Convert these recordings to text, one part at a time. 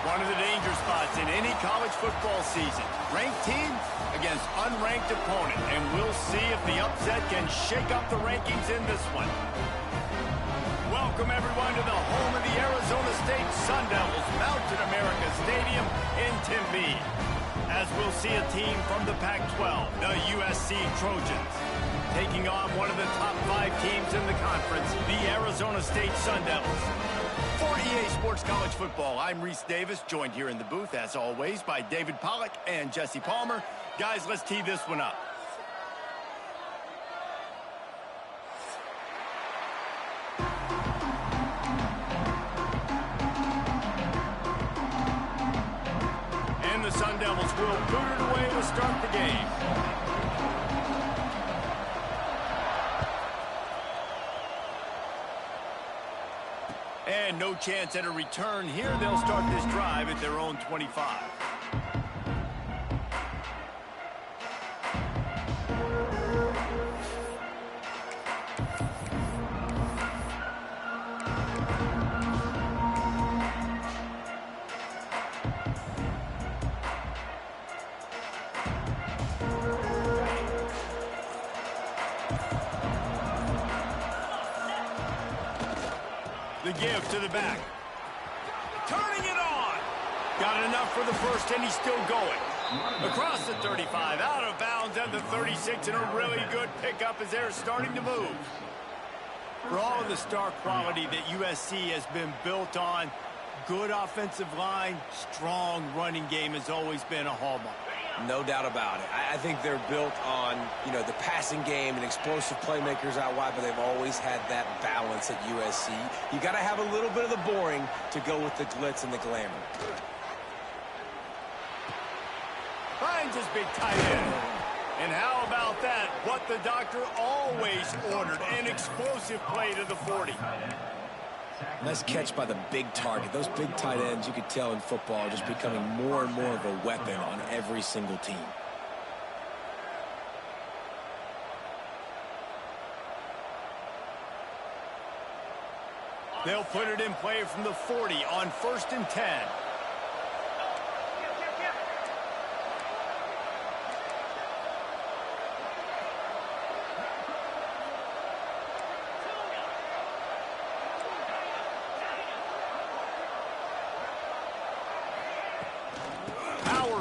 One of the danger spots in any college football season. Ranked team against unranked opponent. And we'll see if the upset can shake up the rankings in this one. Welcome, everyone, to the home of the Arizona State Sun Devils, Mountain America Stadium in Tempe. As we'll see a team from the Pac-12, the USC Trojans, taking on one of the top 5 teams in the conference, the Arizona State Sun Devils. For EA Sports College Football, I'm Reese Davis, joined here in the booth, as always, by David Pollack and Jesse Palmer. Guys, let's tee this one up. And the Sun Devils will boot it away to start the game. And no chance at a return here. They'll start this drive at their own 25. The give to the back. Turning it on. Got enough for the first, and he's still going. Across the 35, out of bounds at the 36, and a really good pickup as they're starting to move. For all of the star quality that USC has been built on, good offensive line, strong running game has always been a hallmark. No doubt about it. I think they're built on, the passing game and explosive playmakers out wide, but they've always had that balance at USC. You got to have a little bit of the boring to go with the glitz and the glamour. Finds his big tight end. And how about that? What the doctor always ordered, an explosive play to the 40. Nice catch by the big target. Those big tight ends, you could tell in football, are just becoming more and more of a weapon on every single team. They'll put it in play from the 40 on 1st and 10.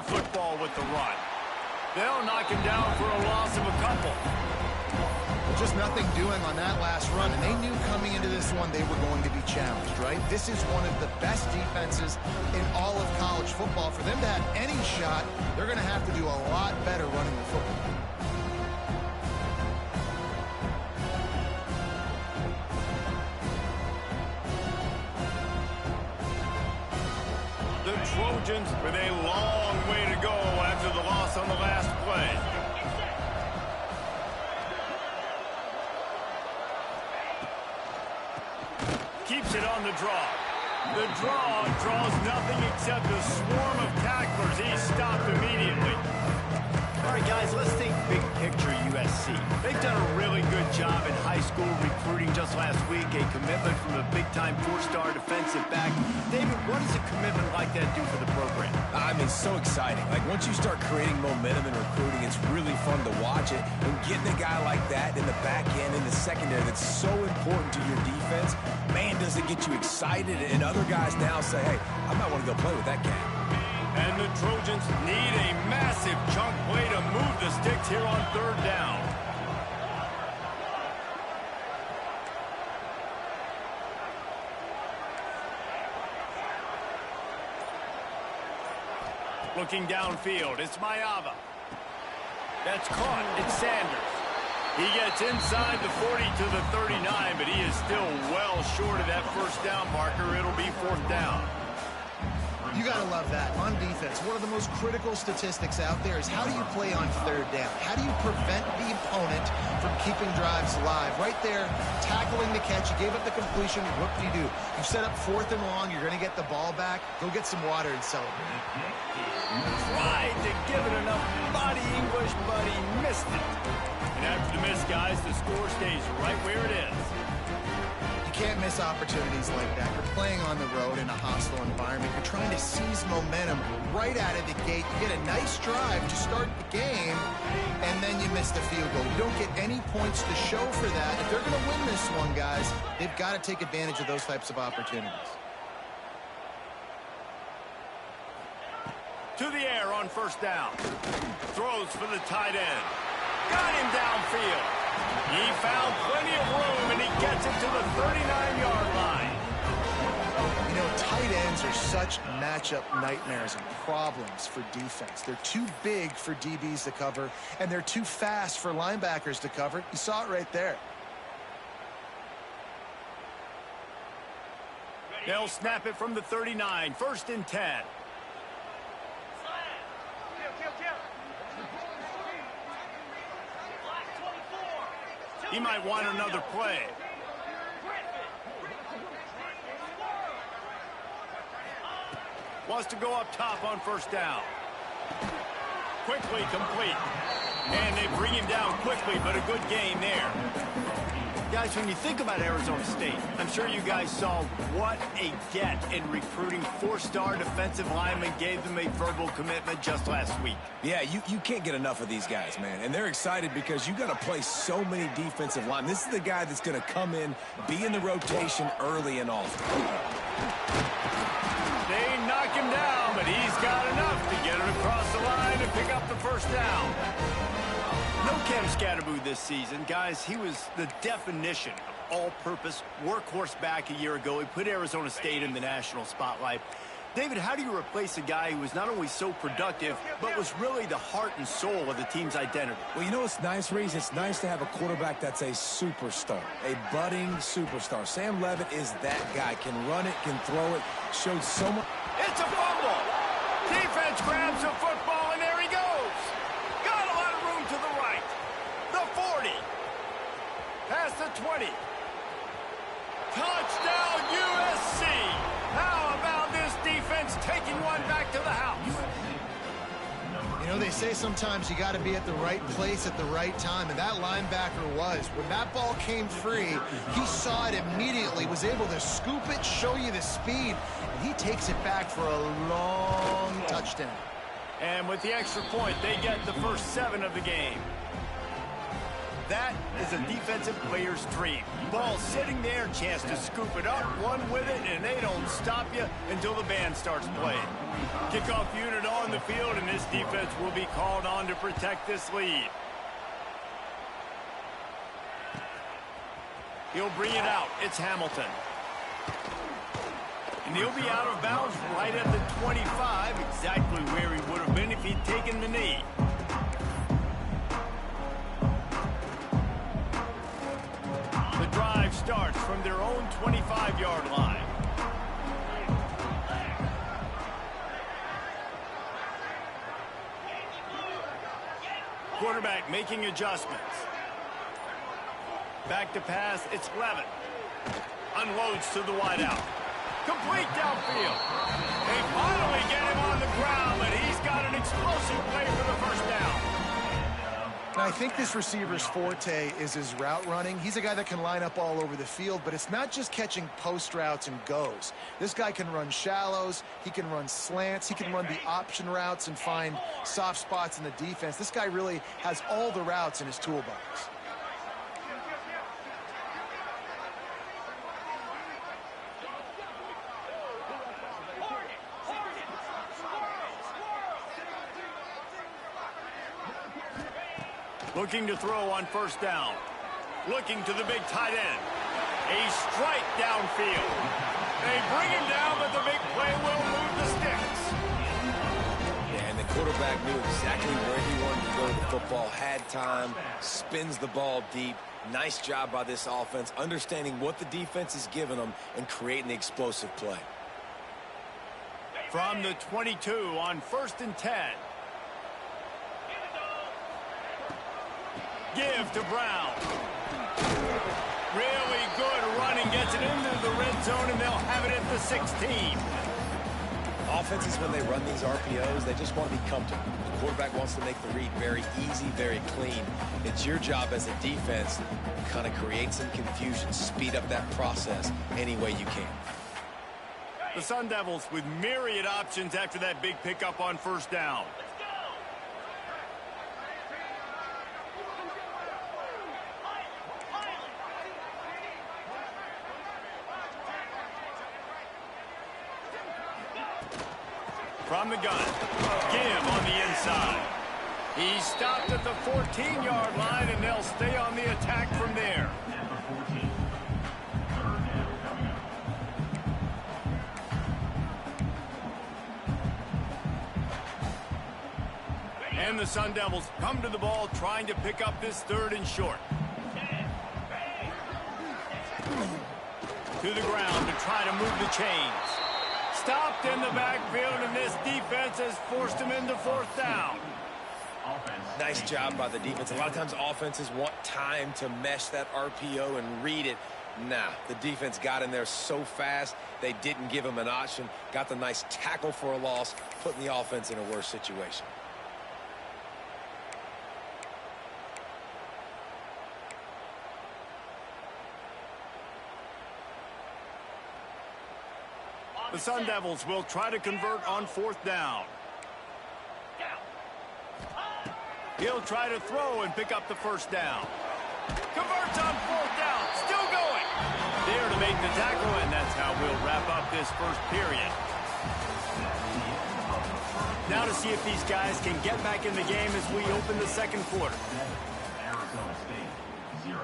Football with the run. They'll knock him down for a loss of a couple. Just nothing doing on that last run, and they knew coming into this one they were going to be challenged, right? This is one of the best defenses in all of college football. For them to have any shot, they're going to have to do a lot better running the football. The Trojans with a long way to go after the loss on the last play. Keeps it on the draw. The draw draws nothing except a swarm of tacklers. He's stopped immediately. All right, guys, let's think big picture USC. They've done a really good job in high school recruiting just last week, a commitment from a big-time 4-star defensive back. David, what does a commitment like that do for the program? I mean, so exciting. Like, once you start creating momentum in recruiting, it's really fun to watch it. And getting a guy like that in the back end, in the secondary, that's so important to your defense, man, does it get you excited. And other guys now say, hey, I might want to go play with that cat. And the Trojans need a massive chunk play to move the sticks here on 3rd down. Looking downfield, it's Ncaa. That's caught, it's Sanders. He gets inside the 40 to the 39, but he is still well short of that 1st down marker. It'll be 4th down. You got to love that. On defense, one of the most critical statistics out there is how do you play on 3rd down? How do you prevent the opponent from keeping drives alive? Right there, tackling the catch. You gave up the completion. What do? You set up 4th and long. You're going to get the ball back. Go get some water and celebrate. Tried to give it enough body English, but he missed it. And after the miss, guys, the score stays right where it is. You can't miss opportunities like that. You're playing on the road in a hostile environment. You're trying to seize momentum right out of the gate. You get a nice drive to start the game, and then you miss the field goal. You don't get any points to show for that. If they're going to win this one, guys, they've got to take advantage of those types of opportunities. To the air on first down. Throws for the tight end. Got him downfield. He found plenty of room, and he gets it to the 39-yard line. You know, tight ends are such matchup nightmares and problems for defense. They're too big for DBs to cover, and they're too fast for linebackers to cover. You saw it right there. They'll snap it from the 39. 1st and 10. He might want another play. Wants to go up top on first down. Quickly complete. And they bring him down quickly, but a good gain there. Guys, when you think about Arizona State, I'm sure you guys saw what a get in recruiting. 4-star defensive linemen gave them a verbal commitment just last week. Yeah, you can't get enough of these guys, man. And they're excited because you got to play so many defensive linemen. This is the guy that's going to come in, be in the rotation early and often. They knock him down, but he's got enough to get it across the line and pick up the first down. No Cam Scatterboo this season. Guys, he was the definition of all-purpose workhorse back a year ago. He put Arizona State in the national spotlight. David, how do you replace a guy who was not only so productive, but was really the heart and soul of the team's identity? Well, you know what's nice, Reese? It's nice to have a quarterback that's a superstar, a budding superstar. Sam Levitt is that guy. Can run it, can throw it, showed so much. It's a fumble. Defense grabs the football, and there he goes. Got a lot of room to the right. The 40. Past the 20. Touchdown, USC. How about this defense taking one back to the house? You know, they say sometimes you got to be at the right place at the right time, and that linebacker was. When that ball came free, he saw it immediately, was able to scoop it, show you the speed, and he takes it back for a long touchdown. And with the extra point, they get the first 7 of the game. That is a defensive player's dream. Ball sitting there, chance to scoop it up, run with it, and they don't stop you until the band starts playing. Kickoff unit on the field, and this defense will be called on to protect this lead. He'll bring it out. It's Hamilton. And he'll be out of bounds right at the 25, exactly where he would have been if he'd taken the knee. The drive starts from their own 25-yard line. Quarterback making adjustments. Back to pass, it's Levin. Unloads to the wideout. Complete downfield. They finally get him on the ground, but he's got an explosive play for the first down. And I think this receiver's forte is his route running. He's a guy that can line up all over the field, but it's not just catching post routes and goes. This guy can run shallows, he can run slants, he can run the option routes and find soft spots in the defense. This guy really has all the routes in his toolbox. Looking to throw on first down. Looking to the big tight end. A strike downfield. They bring him down, but the big play will move the sticks. Yeah, and the quarterback knew exactly where he wanted to go to the football, had time, spins the ball deep. Nice job by this offense, understanding what the defense is giving them and creating the explosive play. From the 22 on 1st and 10. Give to Brown. Really good running. Gets it into the red zone, and they'll have it at the 16. Offenses, when they run these RPOs, they just want to be comfortable. The quarterback wants to make the read very easy, very clean. It's your job as a defense to kind of create some confusion, speed up that process any way you can. The Sun Devils with myriad options after that big pickup on first down. From the gun, give on the inside. He stopped at the 14-yard line, and they'll stay on the attack from there. And the Sun Devils come to the ball trying to pick up this 3rd and short. To the ground to try to move the chains. Stopped in the backfield, and this defense has forced him into 4th down. Nice job by the defense. A lot of times offenses want time to mesh that RPO and read it. Nah, the defense got in there so fast, they didn't give him an option. Got the nice tackle for a loss, putting the offense in a worse situation. The Sun Devils will try to convert on 4th down. He'll try to throw and pick up the 1st down. Converts on 4th down. Still going. There to make the tackle, and that's how we'll wrap up this 1st period. Now to see if these guys can get back in the game as we open the 2nd quarter. Arizona State, 0.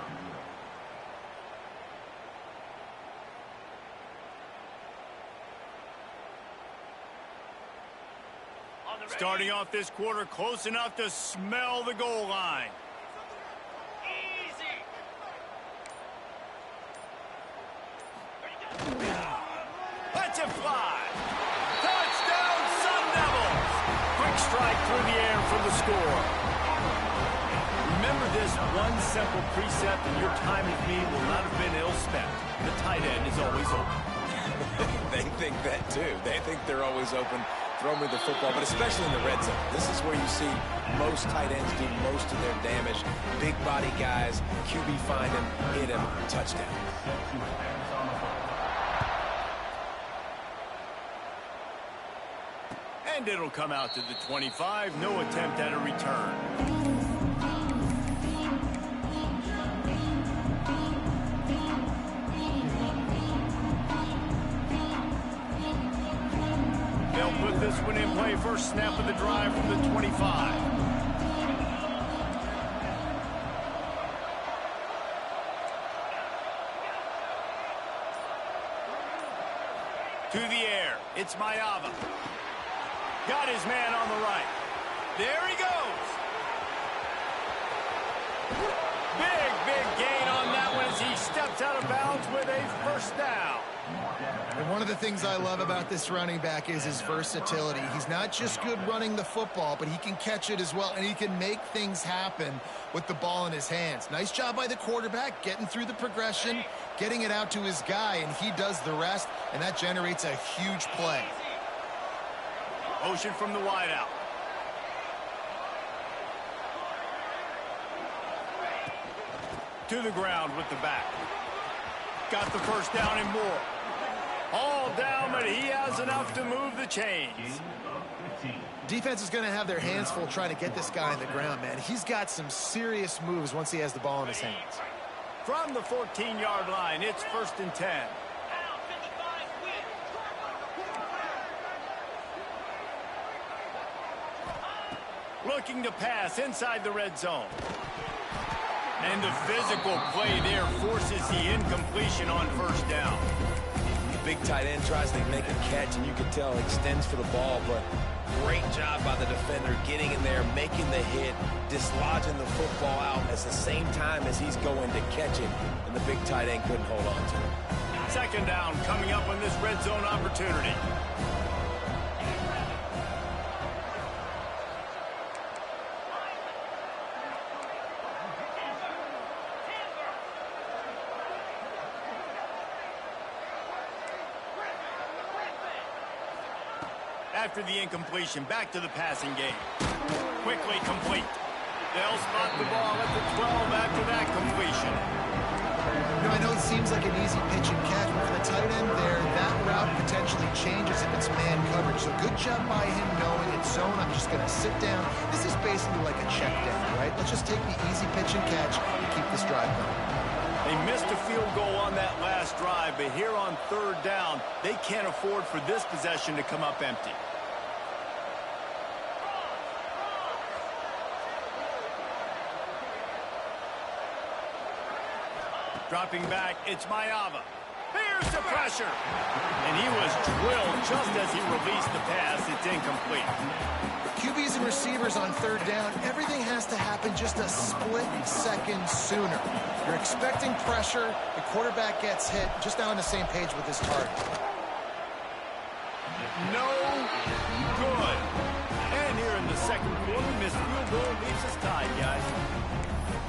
Starting off this quarter close enough to smell the goal line. Easy. Let's it fly. Touchdown, Sun Devils. Quick strike through the air for the score. Remember this one simple precept, and your time with me will not have been ill spent. The tight end is always open. They think that too. They think they're always open. Throw me the football, but especially in the red zone. This is where you see most tight ends do most of their damage. Big body guys, QB find him, hit him, touchdown. And it'll come out to the 25. No attempt at a return. They'll put this one in play. First snap of the drive from the 25. To the air. It's Ncaa. Got his man on the right. There he goes. Big gain on that one as he steps out of bounds with a 1st down. And one of the things I love about this running back is his versatility. He's not just good running the football, but he can catch it as well, and he can make things happen with the ball in his hands. Nice job by the quarterback, getting through the progression, getting it out to his guy, and he does the rest, and that generates a huge play. Motion from the wideout. To the ground with the back. Got the 1st down and more. All down, but he has enough to move the chains. Defense is going to have their hands full trying to get this guy on the ground, man. He's got some serious moves once he has the ball in his hands. From the 14-yard line, it's 1st and 10. Looking to pass inside the red zone. And the physical play there forces the incompletion on 1st down. The big tight end tries to make a catch, and you can tell extends for the ball, but great job by the defender getting in there, making the hit, dislodging the football out at the same time as he's going to catch it, and the big tight end couldn't hold on to it. 2nd down coming up on this red zone opportunity. After the incompletion, back to the passing game. Quickly complete. They'll spot the ball at the 12 after that completion. You know, I know it seems like an easy pitch and catch, but for the tight end there, that route potentially changes if it's man coverage. So good job by him knowing it's zone. I'm just going to sit down. This is basically like a check down, right? Let's just take the easy pitch and catch and keep this drive going. They missed a field goal on that last drive, but here on third down, they can't afford for this possession to come up empty. Dropping back, it's Ncaa. Here's the pressure. And he was drilled just as he released the pass. It's incomplete. QBs and receivers on third down, everything has to happen just a split second sooner. You're expecting pressure, the quarterback gets hit, just now on the same page with his target. No good. And here in the second quarter, missed field goal leaves us tied, guys.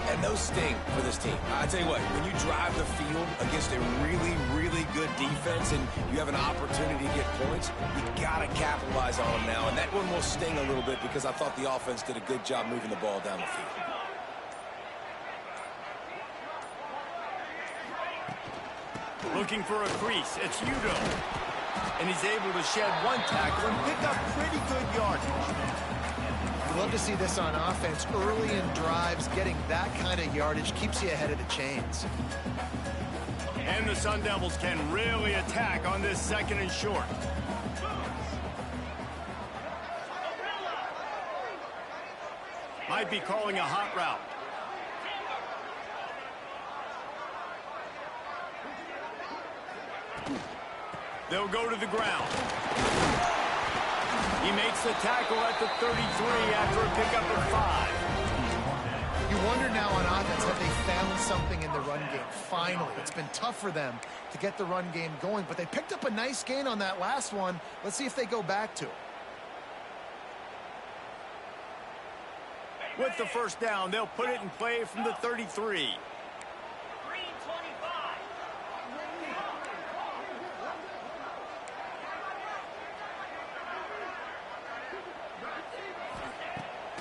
And those sting for this team. I tell you what, when you drive the field against a really, really good defense and you have an opportunity to get points, you got to capitalize on them now. And that one will sting a little bit because I thought the offense did a good job moving the ball down the field. Looking for a crease, it's Udo. And he's able to shed one tackle and pick up pretty good yardage. Love to see this on offense. Early in drives, getting that kind of yardage keeps you ahead of the chains. And the Sun Devils can really attack on this second and short. Might be calling a hot route. They'll go to the ground. He makes the tackle at the 33 after a pickup of 5. You wonder now on offense, have they found something in the run game? Finally, it's been tough for them to get the run game going, but they picked up a nice gain on that last one. Let's see if they go back to it. With the first down, they'll put it in play from the 33.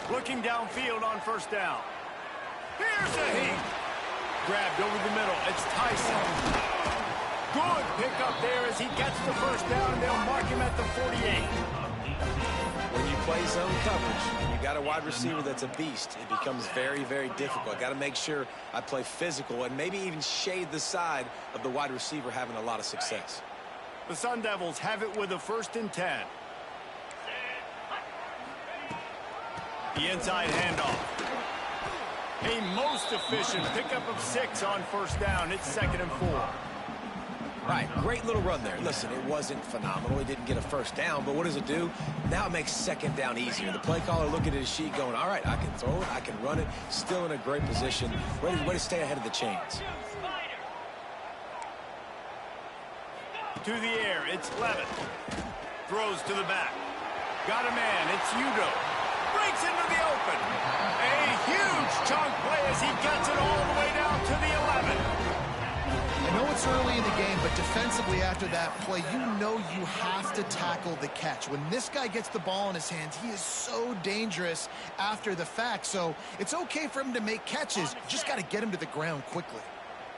Looking downfield on first down. Here's a heat. Grabbed over the middle. It's Tyson. Good pickup there as he gets the first down, and they'll mark him at the 48. When you play zone coverage and you got a wide receiver that's a beast, it becomes very, very difficult. I got to make sure I play physical and maybe even shade the side of the wide receiver having a lot of success. The Sun Devils have it with a 1st and 10. The inside handoff. A most efficient pickup of 6 on first down. It's 2nd and 4. Right, great little run there. Listen, it wasn't phenomenal. He didn't get a first down, but what does it do? Now it makes 2nd down easier. The play caller looking at his sheet going, all right, I can throw it, I can run it. Still in a great position. Ready to stay ahead of the chains. To the air, it's Levitt. Throws to the back. Got a man, it's Udo. Breaks into the open. A huge chunk play as he gets it all the way down to the 11. I know it's early in the game, but defensively after that play, you know you have to tackle the catch. When this guy gets the ball in his hands, he is so dangerous after the fact. So it's okay for him to make catches. You just got to get him to the ground quickly.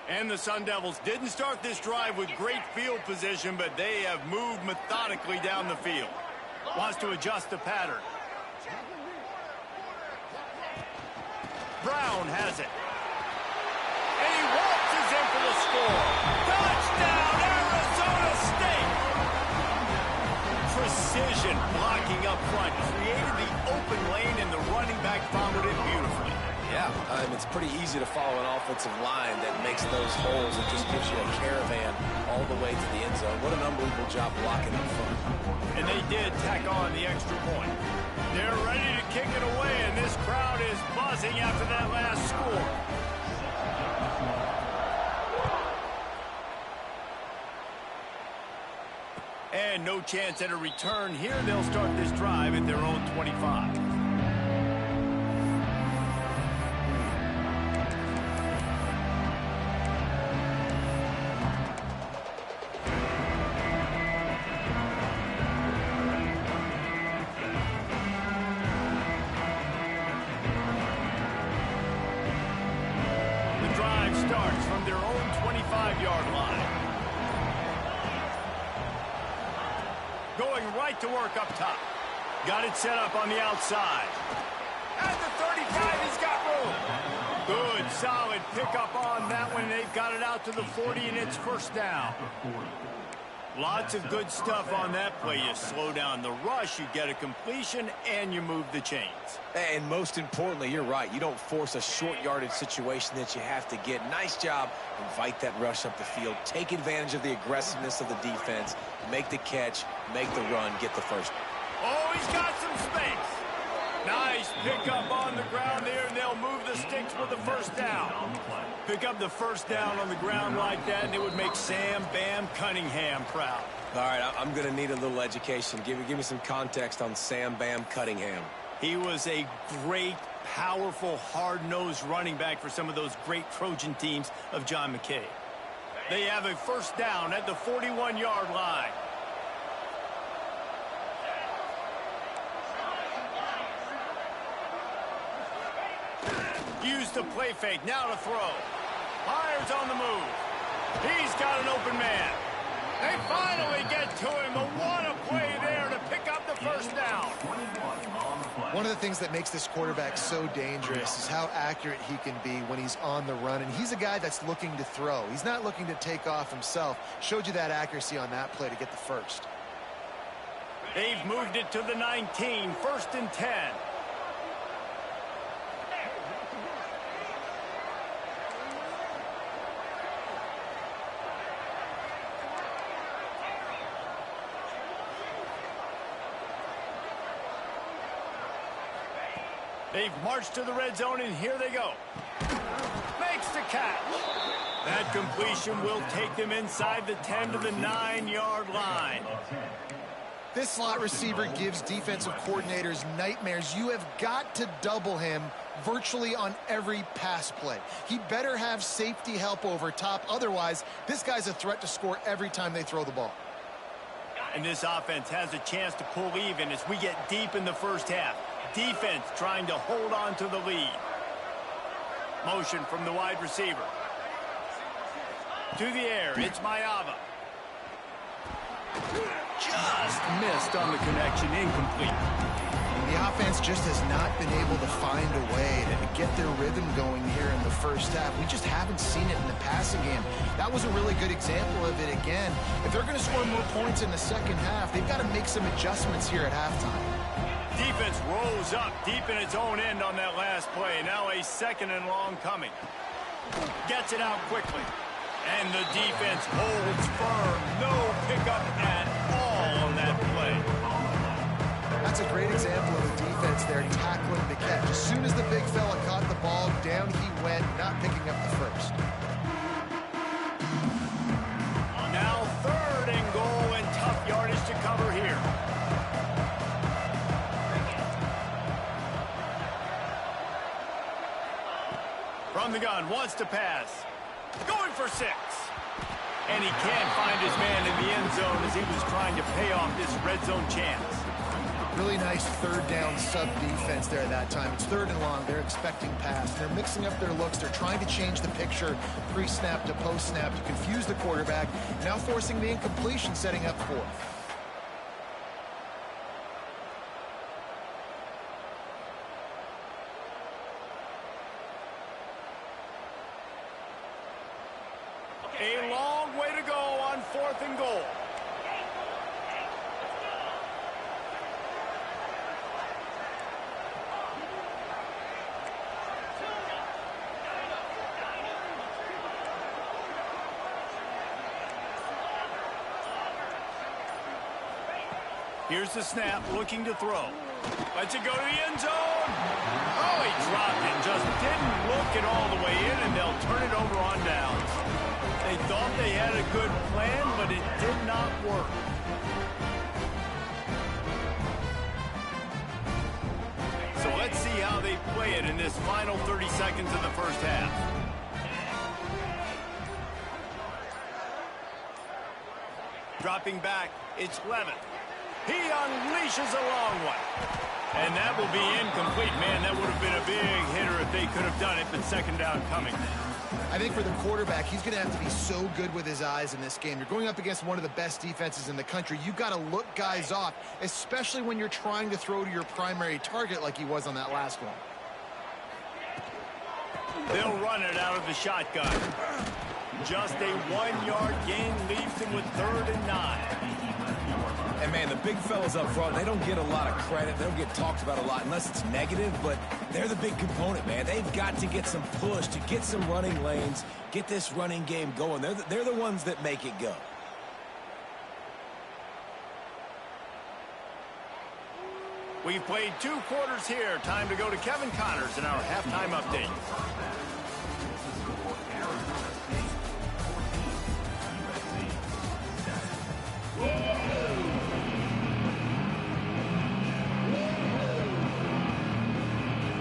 And the Sun Devils didn't start this drive with great field position, but they have moved methodically down the field. Wants to adjust the pattern. Brown has it. And he waltzes in for the score. Touchdown, Arizona State! Precision blocking up front. Created the open lane, and the running back followed it beautifully. Yeah, it's pretty easy to follow an offensive line that makes those holes and just gives you a caravan all the way to the end zone. What an unbelievable job blocking up front. And they did tack on the extra point. They're ready to kick it away, and this crowd is buzzing after that last score. And no chance at a return here. They'll start this drive at their own 25. starts from their own 25-yard line. Going right to work up top. Got it set up on the outside. At the 35, he's got room. Good, solid pickup on that one. They've got it out to the 40, and it's first down. Lots of good stuff on that play. You slow down the rush, you get a completion, and you move the chains. And most importantly, you're right. You don't force a short yardage situation that you have to get. Nice job. Invite that rush up the field. Take advantage of the aggressiveness of the defense. Make the catch. Make the run. Get the first. Oh, he's got some space. Nice pickup on the ground there, and they'll move the sticks with the first down. Pick up the first down on the ground like that, and it would make Sam Bam Cunningham proud. All right, I'm going to need a little education. Give me some context on Sam Bam Cunningham. He was a great, powerful, hard-nosed running back for some of those great Trojan teams of John McKay. They have a first down at the 41-yard line. Use the play fake, now to throw. Myers on the move. He's got an open man. They finally get to him. What a play there to pick up the first down. One of the things that makes this quarterback so dangerous is how accurate he can be when he's on the run. And he's a guy that's looking to throw. He's not looking to take off himself. Showed you that accuracy on that play to get the first. They've moved it to the 19, first and 10. They've marched to the red zone, and here they go. Makes the catch. That completion will take them inside the 10 to the 9-yard line. This slot receiver gives defensive coordinators nightmares. You have got to double him virtually on every pass play. He better have safety help over top. Otherwise, this guy's a threat to score every time they throw the ball. And this offense has a chance to pull even as we get deep in the first half. Defense trying to hold on to the lead. Motion from the wide receiver. To the air, it's Mayava. Just missed on the connection, incomplete. The offense just has not been able to find a way to get their rhythm going here in the first half. We just haven't seen it in the passing game. That was a really good example of it again. If they're going to score more points in the second half, they've got to make some adjustments here at halftime. Defense rose up deep in its own end on that last play. Now a second and long coming. Gets it out quickly. And the defense holds firm. No pickup at all on that play. That's a great example of the defense there tackling the catch. As soon as the big fella caught the ball, down he went, not picking up the first. Now third and goal, and tough yardage to cover here. From the gun, wants to pass. Going for 6. And he can't find his man in the end zone as he was trying to pay off this red zone chance. Really nice third down sub-defense there at that time. It's third and long. They're expecting pass. They're mixing up their looks. They're trying to change the picture pre-snap to post-snap to confuse the quarterback. Now forcing the incompletion, setting up fourth. A long way to go on fourth and goal. Here's the snap, looking to throw. Lets it go to the end zone. Oh, he dropped it, just didn't look it all the way in, and they'll turn it over on downs. They thought they had a good plan, but it did not work. So let's see how they play it in this final 30 seconds of the first half. Dropping back, it's Levin. He unleashes a long one. And that will be incomplete. Man, that would have been a big hitter if they Anybody could have done it, but second down coming. I think for the quarterback, he's going to have to be so good with his eyes in this game. You're going up against one of the best defenses in the country. You've got to look guys off, especially when you're trying to throw to your primary target like he was on that last one. They'll run it out of the shotgun. Just a 1-yard gain leaves them with 3rd and 9. And, man, the big fellas up front, they don't get a lot of credit. They don't get talked about a lot unless it's negative, but they're the big component, man. They've got to get some push to get some running lanes, get this running game going. They're the ones that make it go. We've played 2 quarters here. Time to go to Kevin Connors in our halftime update.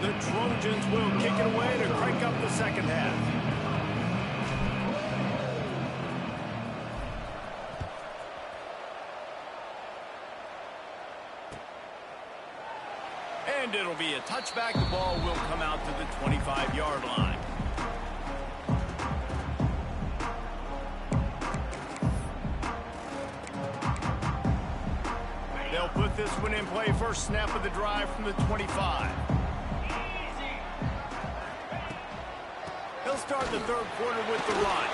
The Trojans will kick it away to crank up the second half. And it'll be a touchback. The ball will come out to the 25-yard line. They'll put this one in play. First snap of the drive from the 25. He'll start the 3rd quarter with the run.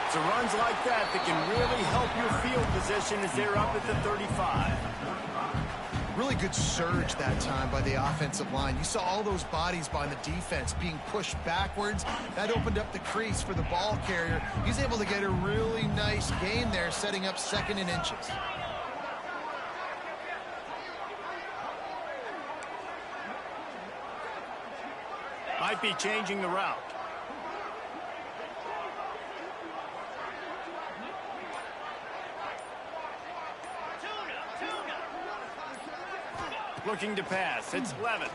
It's runs like that that can really help your field position as they're up at the 35. Really good surge that time by the offensive line. You saw all those bodies by the defense being pushed backwards. That opened up the crease for the ball carrier. He's able to get a really nice gain there, setting up 2nd and inches. Might be changing the route. Looking to pass. It's Levitt.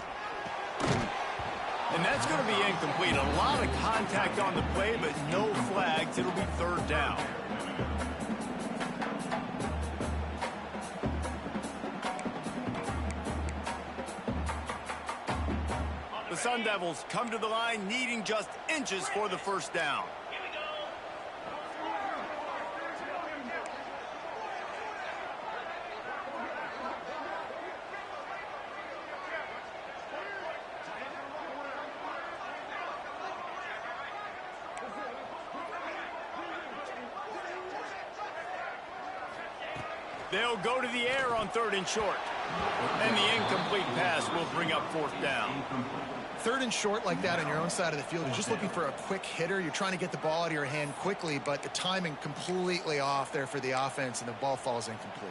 And that's going to be incomplete. A lot of contact on the play, but no flags. It'll be 3rd down. The Sun Devils come to the line needing just inches for the first down. They'll go to the air on 3rd and short. And the incomplete pass will bring up 4th down. 3rd and short like that on your own side of the field. You're just looking for a quick hitter. You're trying to get the ball out of your hand quickly, but the timing completely off there for the offense, and the ball falls incomplete.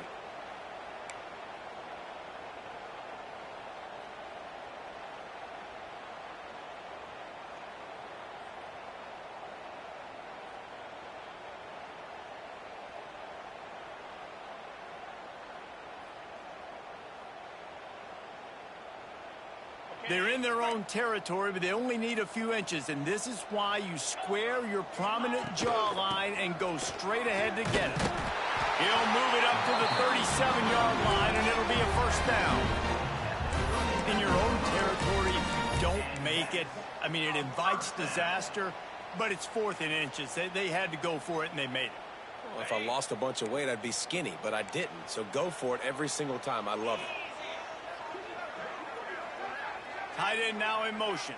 They're in their own territory, but they only need a few inches, and this is why you square your prominent jawline and go straight ahead to get it. He'll move it up to the 37-yard line, and it'll be a 1st down. In your own territory, if you don't make it, I mean, it invites disaster, but it's 4th and inches. They had to go for it, and they made it. Well, if I lost a bunch of weight, I'd be skinny, but I didn't. So go for it every single time. I love it. Tight end now in motion.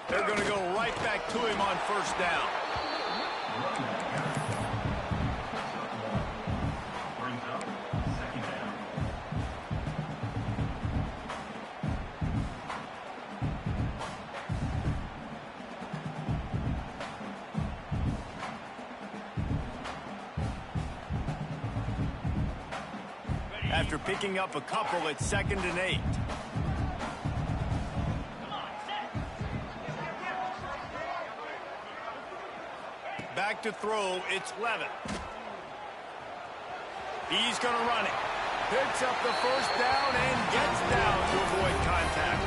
They're going to go right back to him on 1st down. Brings up 2nd down. After picking up a couple, it's 2nd and 8. Back to throw, it's Levitt. He's going to run it. Picks up the 1st down and gets down to avoid contact.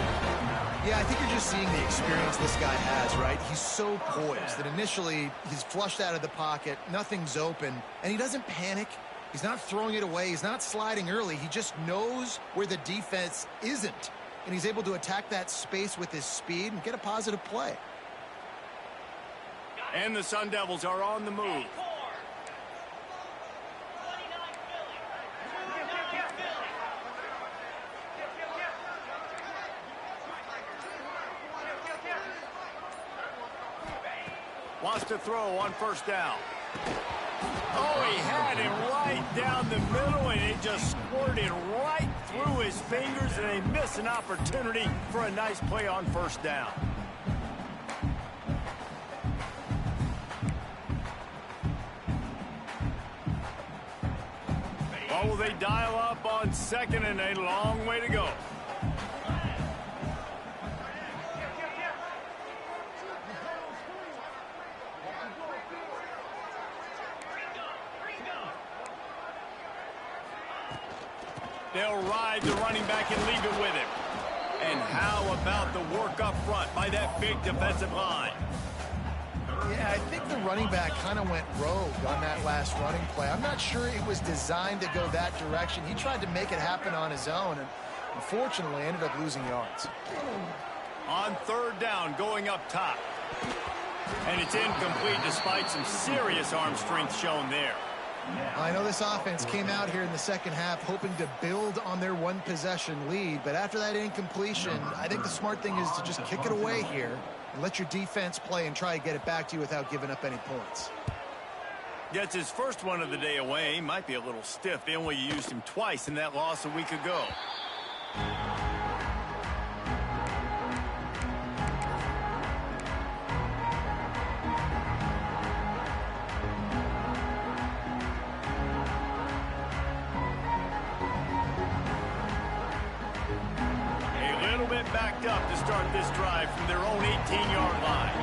Yeah, I think you're just seeing the experience this guy has, right? He's so poised that initially he's flushed out of the pocket, nothing's open, and he doesn't panic. He's not throwing it away. He's not sliding early. He just knows where the defense isn't. and he's able to attack that space with his speed and get a positive play. And the Sun Devils are on the move. Wants to throw on first down. Oh, he had it right down the middle, and it just squirted right through his fingers, and they miss an opportunity for a nice play on first down. What will they dial up on second, and a long way to go? They'll ride the running back and leave it with him. And how about the work up front by that big defensive line? Yeah, I think the running back kind of went rogue on that last running play. I'm not sure it was designed to go that direction. He tried to make it happen on his own, and unfortunately ended up losing yards. On third down, going up top. And it's incomplete despite some serious arm strength shown there. I know this offense came out here in the second half hoping to build on their one-possession lead, but after that incompletion, I think the smart thing is to just kick it away here and let your defense play and try to get it back to you without giving up any points. Gets his first one of the day away. Might be a little stiff. They only used him twice in that loss a week ago. Backed up to start this drive from their own 18-yard line.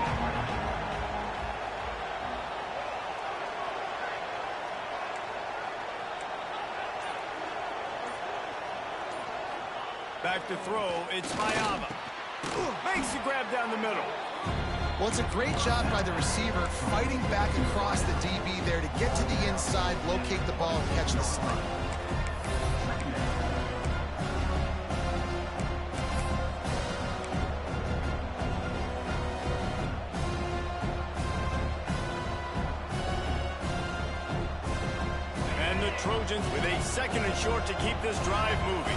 Back to throw, it's Ncaa. Makes the grab down the middle. Well, it's a great job by the receiver fighting back across the DB there to get to the inside, locate the ball, and catch the sling. Trojans with a second and short to keep this drive moving.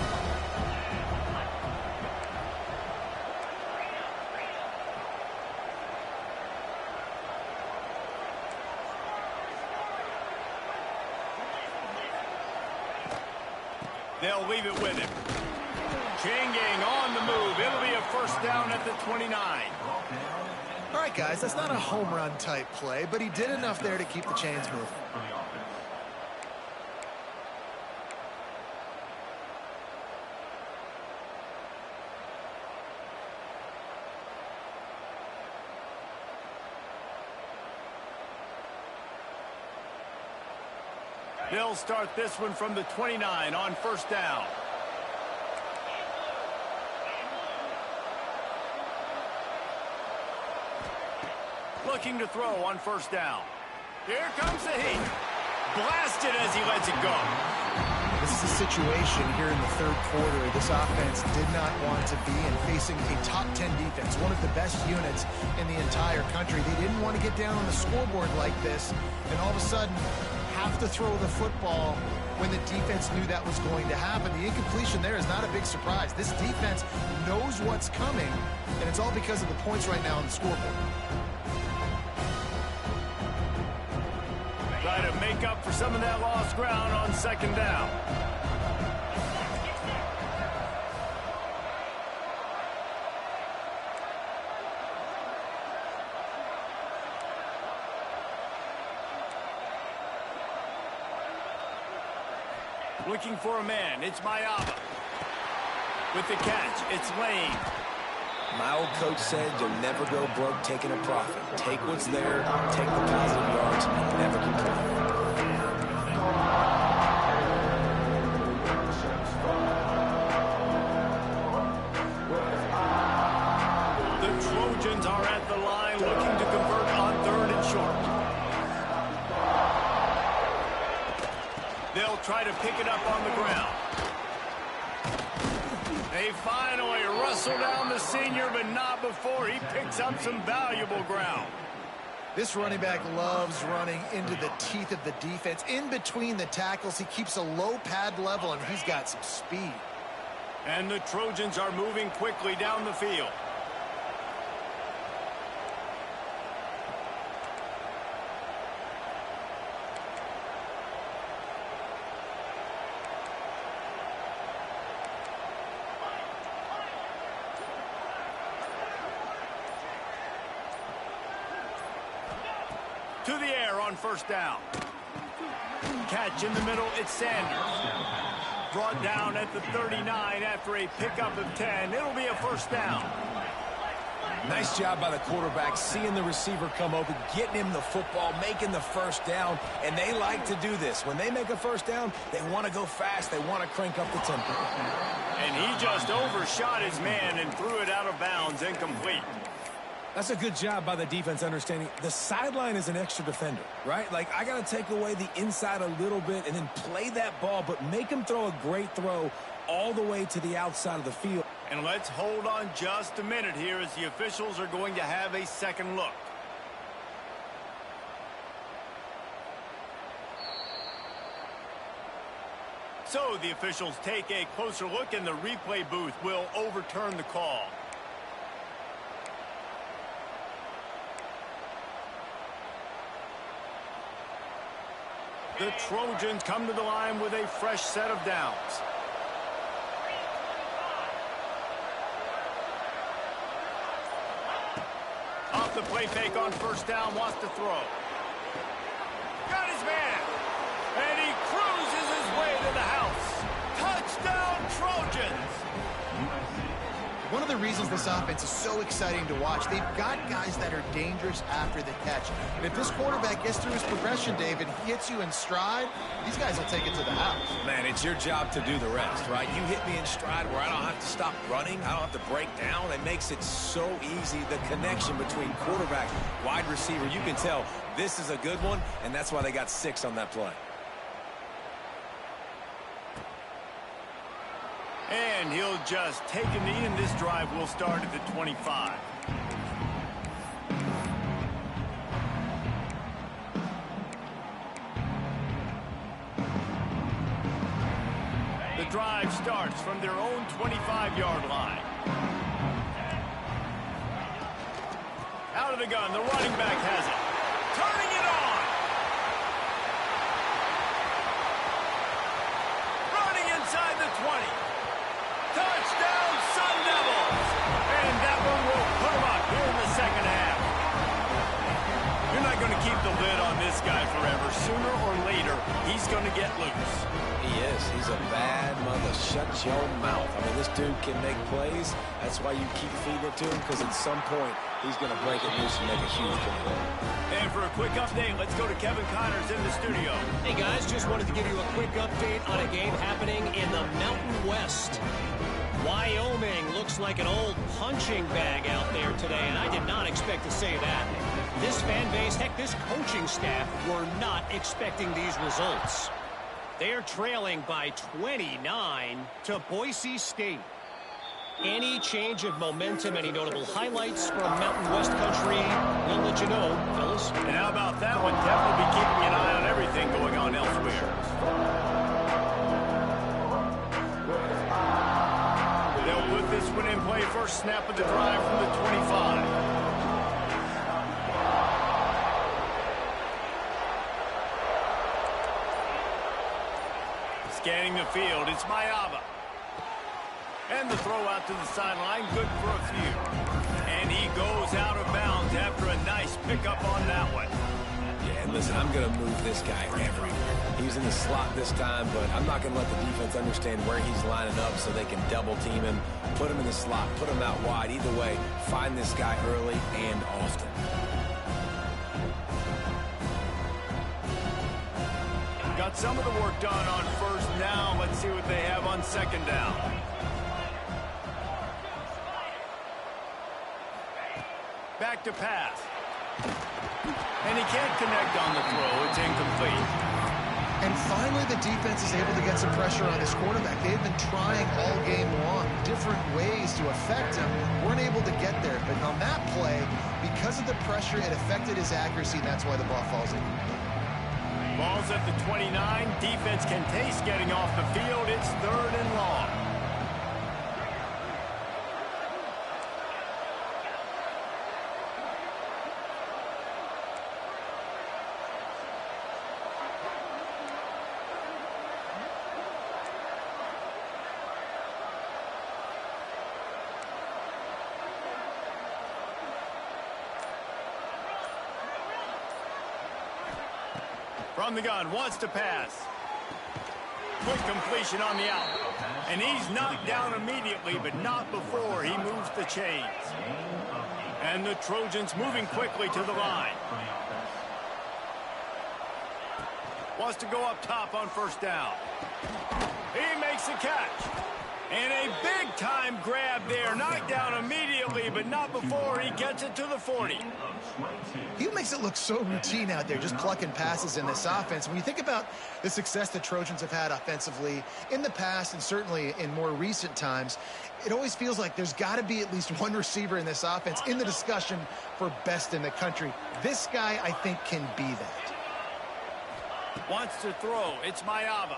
They'll leave it with him. Changing on the move. It'll be a first down at the 29. All right, guys, that's not a home run type play, but he did enough there to keep the chains moving. They'll start this one from the 29 on first down. Looking to throw on first down. Here comes the heat. Blasted as he lets it go. This is a situation here in the third quarter this offense did not want to be in, facing a top 10 defense, one of the best units in the entire country. They didn't want to get down on the scoreboard like this, and all of a sudden have to throw the football when the defense knew that was going to happen. The incompletion there is not a big surprise. This defense knows what's coming, and it's all because of the points right now on the scoreboard. Try to make up for some of that lost ground on second down. Looking for a man, it's Ncaa. With the catch, it's Lane. My old coach said you'll never go broke taking a profit. Take what's there, take the positive yards, and never complain. The Trojans are at the line looking to convert on third and short. They'll try to pick it up on the ground. They finally wrestle down the senior, but not before he picks up some valuable ground. This running back loves running into the teeth of the defense. In between the tackles, he keeps a low pad level, and he's got some speed. And the Trojans are moving quickly down the field. To the air on first down. Catch in the middle, it's Sanders. Brought down at the 39 after a pickup of 10. It'll be a first down. Nice job by the quarterback, seeing the receiver come open, getting him the football, making the first down, and they like to do this. When they make a first down, they want to go fast. They want to crank up the tempo. And he just overshot his man and threw it out of bounds, incomplete. That's a good job by the defense understanding the sideline is an extra defender, right? Like, I got to take away the inside a little bit and then play that ball, but make him throw a great throw all the way to the outside of the field. And let's hold on just a minute here as the officials are going to have a second look. So the officials take a closer look and the replay booth will overturn the call. The Trojans come to the line with a fresh set of downs. Off the play fake on first down, wants to throw. Got his man. And he cruises his way to the house. Touchdown, Trojans. One of the reasons this offense is so exciting to watch, they've got guys that are dangerous after the catch. And if this quarterback gets through his progression, David, hits you in stride, these guys will take it to the house. Man, it's your job to do the rest, right? You hit me in stride where I don't have to stop running. I don't have to break down. It makes it so easy. The connection between quarterback, wide receiver, you can tell this is a good one, and that's why they got 6 on that play. And he'll just take a knee, and this drive will start at the 25. The drive starts from their own 25-yard line. Out of the gun, the running back has it. Turning it on. Running inside the 20. Touchdown, Sun Devils! And that one will put them up here in the second half. You're not going to keep the lid on this guy forever. Sooner or later, he's going to get loose. He is. He's a bad mother. Shut your mouth. I mean, this dude can make plays. That's why you keep feeding it to him, because at some point, he's going to break it loose and make a huge play. And for a quick update, let's go to Kevin Connors in the studio. Hey, guys, just wanted to give you a quick update on a game happening in the Mountain West. Wyoming looks like an old punching bag out there today, and I did not expect to say that. This fan base, heck, this coaching staff were not expecting these results. They're trailing by 29 to Boise State. Any change of momentum, any notable highlights from Mountain West country, we'll let you know, fellas. And how about that one? Definitely be keeping an eye on everything going on elsewhere. They'll put this one in play. First snap of the drive from the 25. Scanning the field, it's Mayaba. And the throw out to the sideline, good for a few. And he goes out of bounds after a nice pickup on that one. Yeah, and listen, I'm going to move this guy everywhere. He's in the slot this time, but I'm not going to let the defense understand where he's lining up so they can double team him, put him in the slot, put him out wide. Either way, find this guy early and often. Got some of the work done on first. Now let's see what they have on second down. Back to pass. And he can't connect on the throw. It's incomplete. And finally, the defense is able to get some pressure on this quarterback. They've been trying all game long different ways to affect him. Weren't able to get there. But on that play, because of the pressure, it affected his accuracy, and that's why the ball falls in. Ball's at the 29. Defense can taste getting off the field. It's 3rd and long. From the gun, wants to pass. Quick completion on the out. And he's knocked down immediately, but not before he moves the chains. And the Trojans moving quickly to the line. Wants to go up top on 1st down. He makes the catch. And a big-time grab there. Knocked down immediately, but not before he gets it to the 40. He makes it look so routine out there, just plucking passes in this offense. When you think about the success the Trojans have had offensively in the past and certainly in more recent times, it always feels like there's got to be at least one receiver in this offense in the discussion for best in the country. This guy, I think, can be that. Wants to throw. It's Ncaa.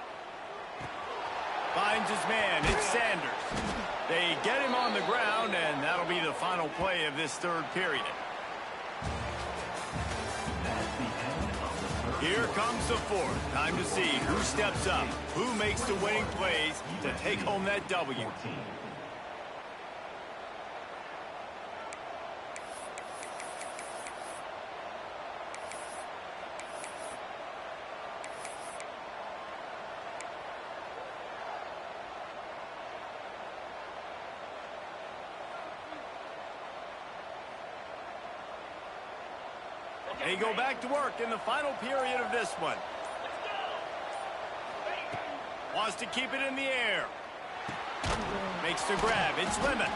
Finds his man. It's Sanders. They get him on the ground, and that'll be the final play of this 3rd period. Here comes the 4th. Time to see who steps up, who makes the winning plays to take home that W. They go back to work in the final period of this one. Wants to keep it in the air. Makes the grab. It's Lemon.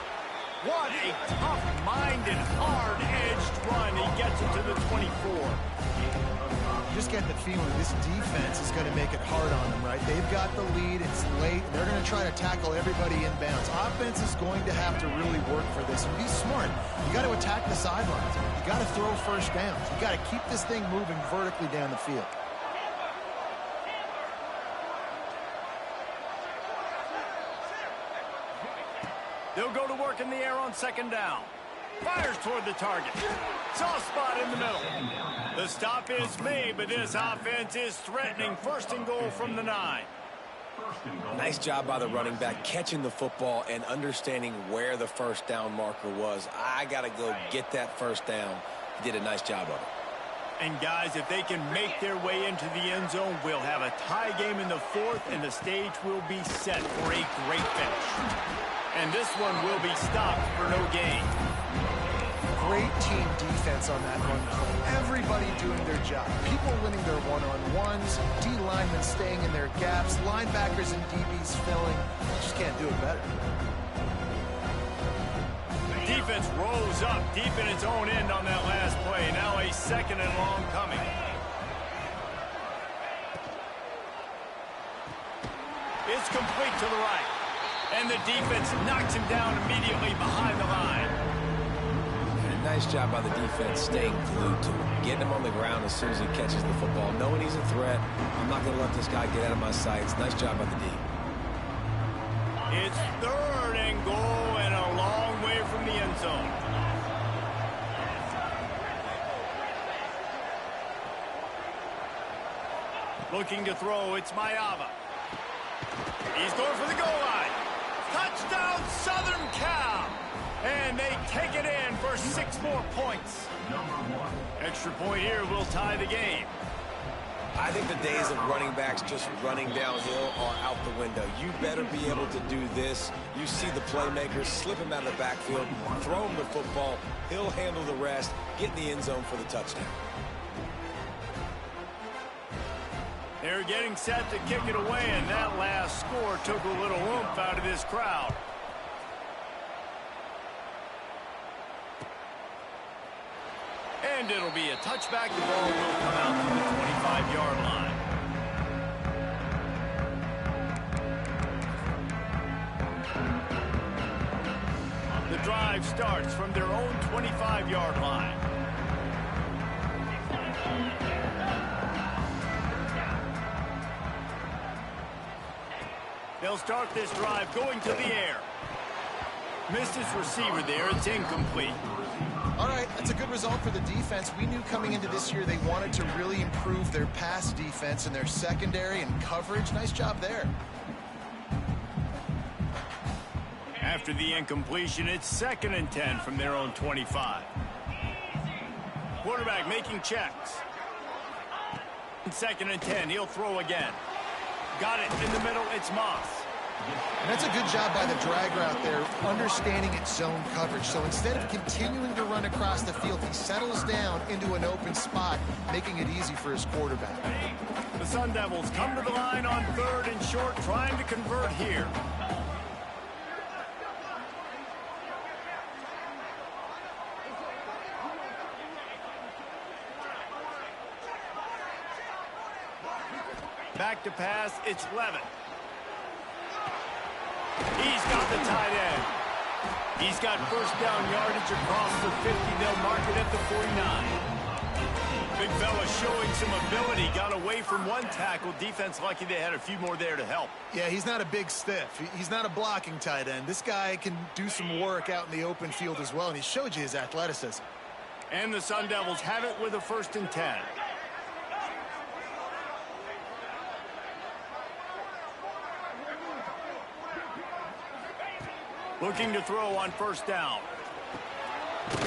What a tough-minded, hard-edged run. He gets it to the 24. You just get the feeling this defense is going to make it hard on them, right? They've got the lead. It's late. They're going to try to tackle everybody inbounds. Offense is going to have to really work for this and be smart. You got to attack the sidelines. You got to throw 1st downs. You got to keep this thing moving vertically down the field. They'll go to work in the air on 2nd down. Fires toward the target. Soft spot in the middle. The stop is made, but this offense is threatening 1st and goal from the 9. Nice job by the running back catching the football and understanding where the 1st down marker was. I got to go get that 1st down. He did a nice job of it. And guys, if they can make their way into the end zone, we'll have a tie game in the 4th, and the stage will be set for a great finish. And this one will be stopped for no gain. Great team defense on that run play. Everybody doing their job. People winning their one-on-ones, D linemen staying in their gaps, linebackers and DBs filling. Just can't do it better. Defense rolls up deep in its own end on that last play. Now a 2nd and long coming. It's complete to the right. And the defense knocks him down immediately behind the line. Nice job by the defense staying glued to him, getting him on the ground as soon as he catches the football, knowing he's a threat. I'm not going to let this guy get out of my sights. Nice job by the D. It's 3rd and goal and a long way from the end zone. Looking to throw, it's Ncaa. He's going for the goal line. Touchdown, Southern Cal. And they take it in for 6 more points. Extra point here will tie the game. I think the days of running backs just running downhill are out the window. You better be able to do this. You see the playmakers slip him out of the backfield, throw him the football. He'll handle the rest, get in the end zone for the touchdown. They're getting set to kick it away, and that last score took a little oomph out of this crowd. And it'll be a touchback. The ball will come out to the 25-yard line. drive starts from their own 25-yard line. They'll start this drive going to the air. Missed his receiver there. It's incomplete. All right, that's a good result for the defense. We knew coming into this year they wanted to really improve their pass defense and their secondary and coverage. Nice job there. After the incompletion, it's 2nd and 10 from their own 25. Quarterback making checks. 2nd and 10. He'll throw again. Got it in the middle. It's Moss. And that's a good job by the drag route there, understanding its zone coverage. So instead of continuing to run across the field, he settles down into an open spot, making it easy for his quarterback. The Sun Devils come to the line on 3rd and short, trying to convert here. Back to pass, it's Levin. He's got the tight end. He's got first down yardage across the 50. They'll mark it at the 49. Big fella showing some ability. Got away from one tackle. Defense lucky they had a few more there to help. Yeah, he's not a big stiff. He's not a blocking tight end. This guy can do some work out in the open field as well, and he showed you his athleticism. And the Sun Devils have it with a 1st and 10. Looking to throw on 1st down.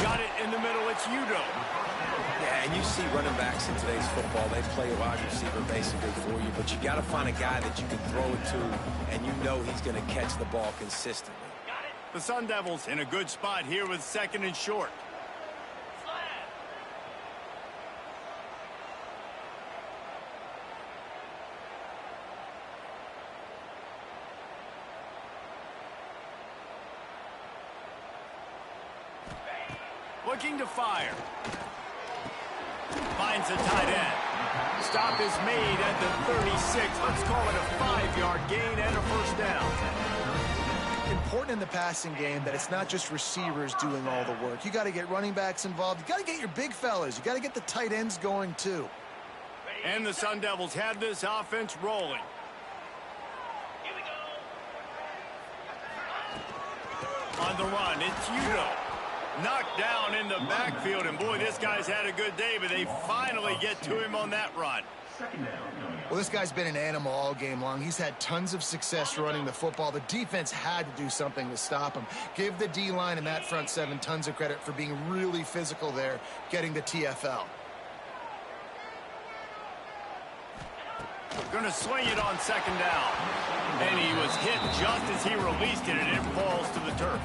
Got it in the middle. It's Udo. Yeah, and you see running backs in today's football, they play a wide receiver basically for you, but you got to find a guy that you can throw it to, and you know he's going to catch the ball consistently. The Sun Devils in a good spot here with 2nd and short. Looking to fire. Finds a tight end. Stop is made at the 36. Let's call it a 5-yard gain and a 1st down. Important in the passing game that it's not just receivers doing all the work. You got to get running backs involved. You got to get your big fellas. You got to get the tight ends going too. And the Sun Devils had this offense rolling. On the run, it's Udo. Knocked down in the backfield, and boy, this guy's had a good day, but they finally get to him on that run. Well, this guy's been an animal all game long. He's had tons of success running the football. The defense had to do something to stop him. Give the D-line and that front seven tons of credit for being really physical there, getting the TFL. Going to swing it on 2nd down. And he was hit just as he released it, and it falls to the turf.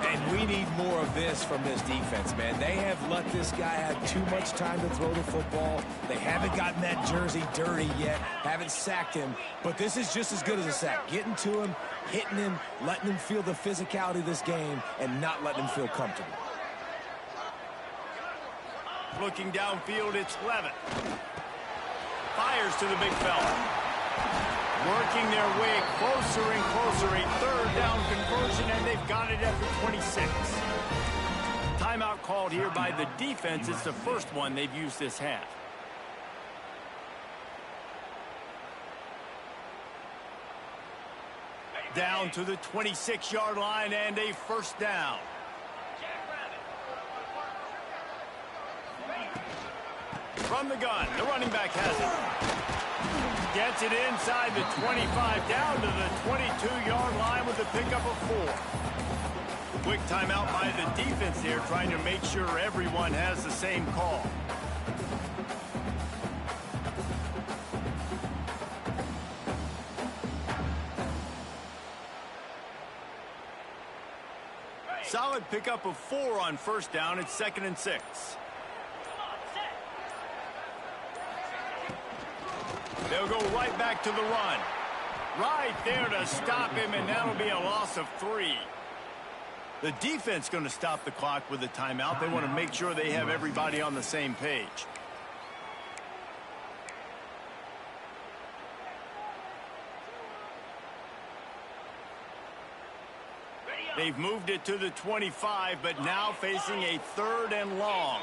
And we need more of this from this defense, man. They have let this guy have too much time to throw the football. They haven't gotten that jersey dirty yet, haven't sacked him. But this is just as good as a sack. Getting to him, hitting him, letting him feel the physicality of this game, and not letting him feel comfortable. Looking downfield, it's Levin. Fires to the big fella. Working their way closer and closer. A 3rd down conversion, and they've got it at the 26. Timeout called here by the defense. It's the first one they've used this half. Down to the 26-yard line and a 1st down. From the gun, the running back has it. Gets it inside the 25, down to the 22-yard line with a pickup of 4. Quick timeout by the defense there, trying to make sure everyone has the same call. Solid pickup of 4 on 1st down. It's 2nd and 6. They'll go right back to the run. Right there to stop him, and that'll be a loss of 3. The defense going to stop the clock with a timeout. They want to make sure they have everybody on the same page. They've moved it to the 25, but now facing a 3rd and long.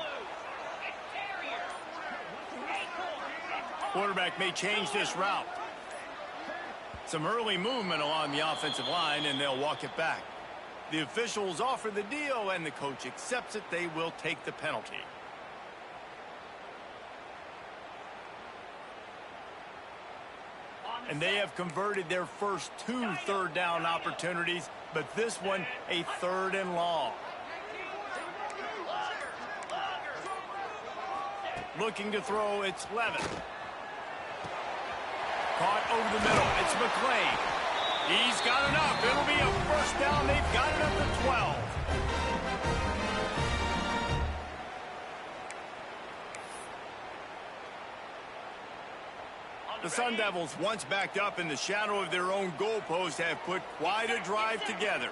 Quarterback may change this route. Some early movement along the offensive line, and they'll walk it back. The officials offer the deal, and the coach accepts it. They will take the penalty. And they have converted their first 2 3rd down opportunities, but this one a 3rd and long. Looking to throw, it's Levin. Caught over the middle, it's McClain. He's got enough. It'll be a 1st down. They've got it up to 12. The Sun Devils, once backed up in the shadow of their own goalpost, have put quite a drive together.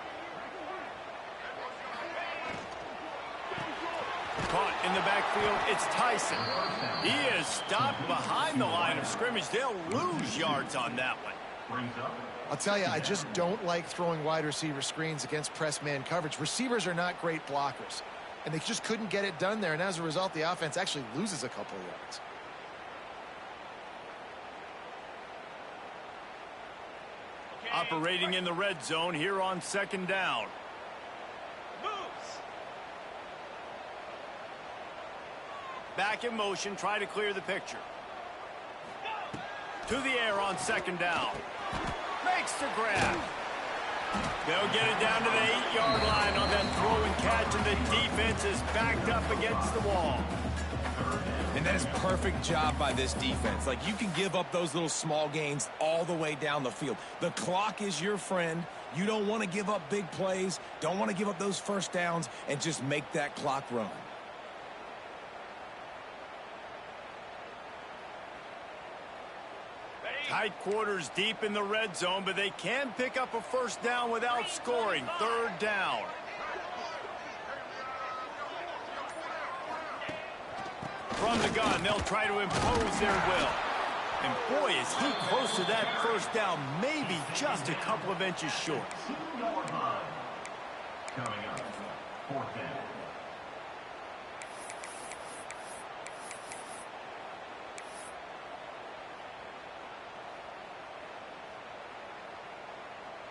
Caught in the backfield, it's Tyson. He is stopped behind the line of scrimmage. They'll lose yards on that one. I'll tell you, I just don't like throwing wide receiver screens against press man coverage. Receivers are not great blockers, and they just couldn't get it done there, and as a result, the offense actually loses a couple of yards. Operating in the red zone here on 2nd down. Back in motion, try to clear the picture. To the air on 2nd down. Makes the grab. They'll get it down to the 8-yard line on that throw and catch, and the defense is backed up against the wall. And that is perfect job by this defense. Like, you can give up those little small gains all the way down the field. The clock is your friend. You don't want to give up big plays, don't want to give up those 1st downs, and just make that clock run. Tight quarters deep in the red zone, but they can pick up a 1st down without scoring. 3rd down. From the gun, they'll try to impose their will. And boy, is he close to that 1st down, maybe just a couple of inches short. Coming up, 4th down.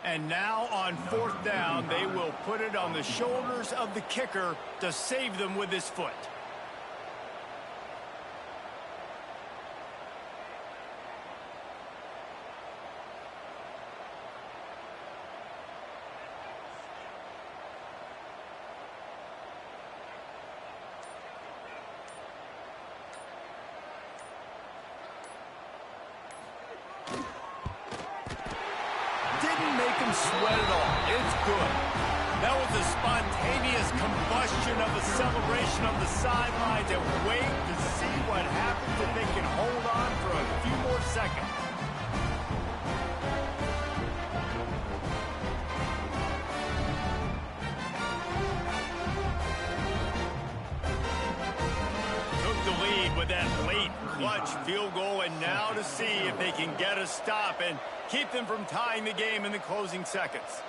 And now on 4th down, they will put it on the shoulders of the kicker to save them with his foot. Didn't make him sweat at all. It's good. That was a spontaneous combustion of a celebration of the sidelines, and wait to see what happens if they can hold on for a few more seconds. Took the lead with that late clutch field goal, and now to see if they can get a stop and keep them from tying the game in the closing seconds.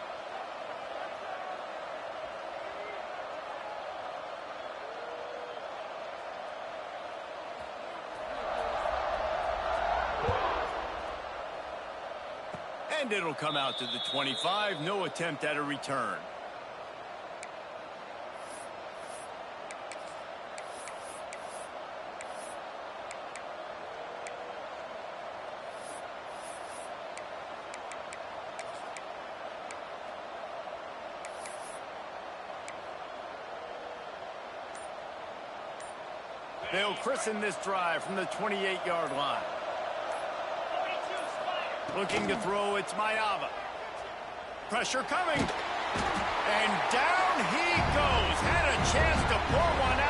And it'll come out to the 25. No attempt at a return. They'll christen this drive from the 28-yard line. Looking to throw, it's Ncaa. Pressure coming. And down he goes. Had a chance to pull one